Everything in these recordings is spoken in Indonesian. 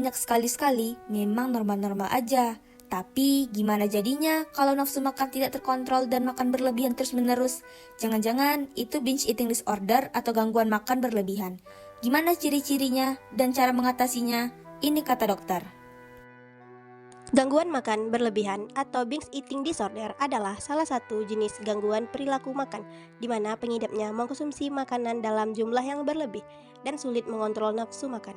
banyak sekali-sekali memang normal-normal aja. Tapi gimana jadinya kalau nafsu makan tidak terkontrol dan makan berlebihan terus-menerus? Jangan-jangan itu binge eating disorder atau gangguan makan berlebihan. Gimana ciri-cirinya dan cara mengatasinya? Ini kata dokter. Gangguan makan berlebihan atau binge eating disorder adalah salah satu jenis gangguan perilaku makan di mana pengidapnya mengkonsumsi makanan dalam jumlah yang berlebih dan sulit mengontrol nafsu makan.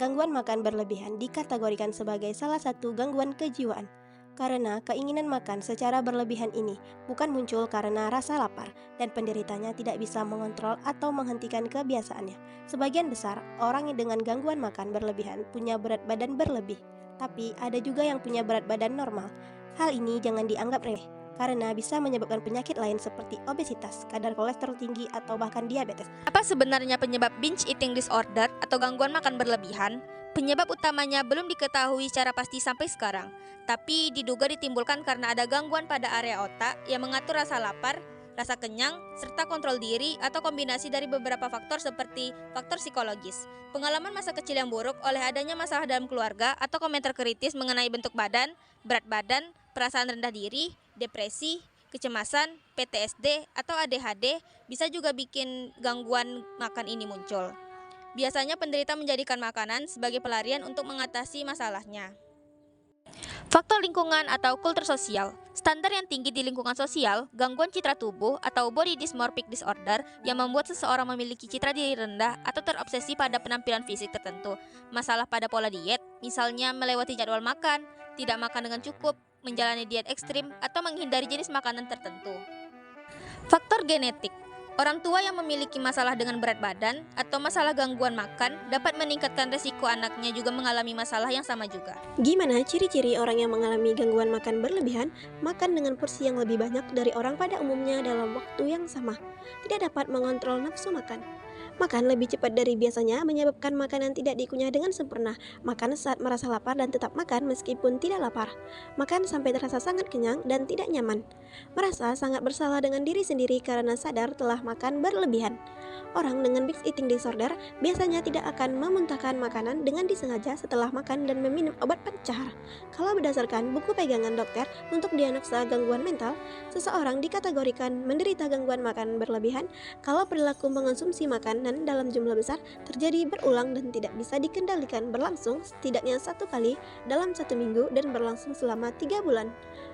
Gangguan makan berlebihan dikategorikan sebagai salah satu gangguan kejiwaan karena keinginan makan secara berlebihan ini bukan muncul karena rasa lapar dan penderitanya tidak bisa mengontrol atau menghentikan kebiasaannya. Sebagian besar orang yang dengan gangguan makan berlebihan punya berat badan berlebih, tapi ada juga yang punya berat badan normal. Hal ini jangan dianggap remeh karena bisa menyebabkan penyakit lain seperti obesitas, kadar kolesterol tinggi, atau bahkan diabetes. Apa sebenarnya penyebab binge eating disorder atau gangguan makan berlebihan? Penyebab utamanya belum diketahui secara pasti sampai sekarang, tapi diduga ditimbulkan karena ada gangguan pada area otak yang mengatur rasa lapar, rasa kenyang, serta kontrol diri atau kombinasi dari beberapa faktor seperti faktor psikologis, pengalaman masa kecil yang buruk oleh adanya masalah dalam keluarga atau komentar kritis mengenai bentuk badan, berat badan, perasaan rendah diri, depresi, kecemasan, PTSD, atau ADHD bisa juga bikin gangguan makan ini muncul. Biasanya penderita menjadikan makanan sebagai pelarian untuk mengatasi masalahnya. Faktor lingkungan atau kultur sosial. Standar yang tinggi di lingkungan sosial, gangguan citra tubuh atau body dysmorphic disorder yang membuat seseorang memiliki citra diri rendah atau terobsesi pada penampilan fisik tertentu. Masalah pada pola diet, misalnya melewati jadwal makan, tidak makan dengan cukup, menjalani diet ekstrim, atau menghindari jenis makanan tertentu. Faktor genetik. Orang tua yang memiliki masalah dengan berat badan atau masalah gangguan makan dapat meningkatkan resiko anaknya juga mengalami masalah yang sama juga. Gimana ciri-ciri orang yang mengalami gangguan makan berlebihan? Makan dengan porsi yang lebih banyak dari orang pada umumnya dalam waktu yang sama. Tidak dapat mengontrol nafsu makan. Makan lebih cepat dari biasanya menyebabkan makanan tidak dikunyah dengan sempurna. Makan saat merasa lapar dan tetap makan meskipun tidak lapar. Makan sampai terasa sangat kenyang dan tidak nyaman. Merasa sangat bersalah dengan diri sendiri karena sadar telah makan berlebihan. Orang dengan binge eating disorder biasanya tidak akan memuntahkan makanan dengan disengaja setelah makan dan meminum obat pencahar. Kalau berdasarkan buku pegangan dokter untuk diagnosa gangguan mental, seseorang dikategorikan menderita gangguan makan berlebihan kalau perilaku mengonsumsi makanan dalam jumlah besar terjadi berulang dan tidak bisa dikendalikan berlangsung setidaknya 1 kali dalam 1 minggu dan berlangsung selama 3 bulan.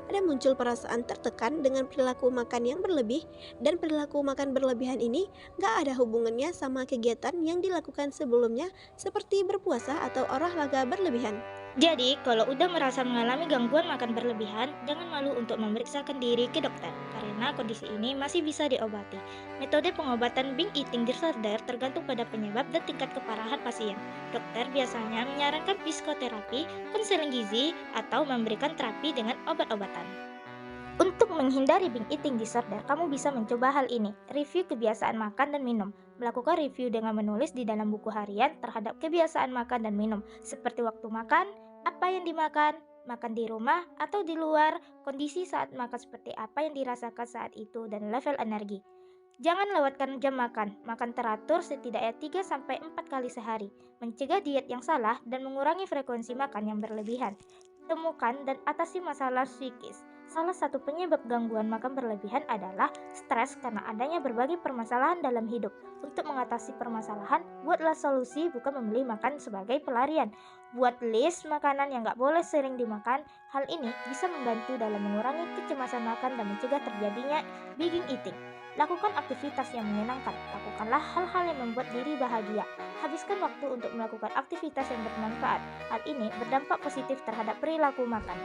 Ada muncul perasaan tertekan dengan perilaku makan yang berlebih, dan perilaku makan berlebihan ini gak ada hubungannya sama kegiatan yang dilakukan sebelumnya seperti berpuasa atau olahraga berlebihan. Jadi, kalau udah merasa mengalami gangguan makan berlebihan, jangan malu untuk memeriksakan diri ke dokter, karena kondisi ini masih bisa diobati. Metode pengobatan binge eating disorder tergantung pada penyebab dan tingkat keparahan pasien. Dokter biasanya menyarankan psikoterapi, konseling gizi, atau memberikan terapi dengan obat-obatan. Untuk menghindari binge eating disorder, kamu bisa mencoba hal ini: review kebiasaan makan dan minum. Melakukan review dengan menulis di dalam buku harian terhadap kebiasaan makan dan minum, seperti waktu makan, apa yang dimakan, makan di rumah atau di luar, kondisi saat makan seperti apa yang dirasakan saat itu, dan level energi. Jangan lewatkan jam makan. Makan teratur setidaknya 3-4 kali sehari. Mencegah diet yang salah dan mengurangi frekuensi makan yang berlebihan. Temukan dan atasi masalah psikis. Salah satu penyebab gangguan makan berlebihan adalah stres karena adanya berbagai permasalahan dalam hidup. Untuk mengatasi permasalahan, buatlah solusi, bukan memilih makan sebagai pelarian. Buat list makanan yang gak boleh sering dimakan. Hal ini bisa membantu dalam mengurangi kecemasan makan dan mencegah terjadinya binge eating. Lakukan aktivitas yang menyenangkan. Lakukanlah hal-hal yang membuat diri bahagia. Habiskan waktu untuk melakukan aktivitas yang bermanfaat. Hal ini berdampak positif terhadap perilaku makan.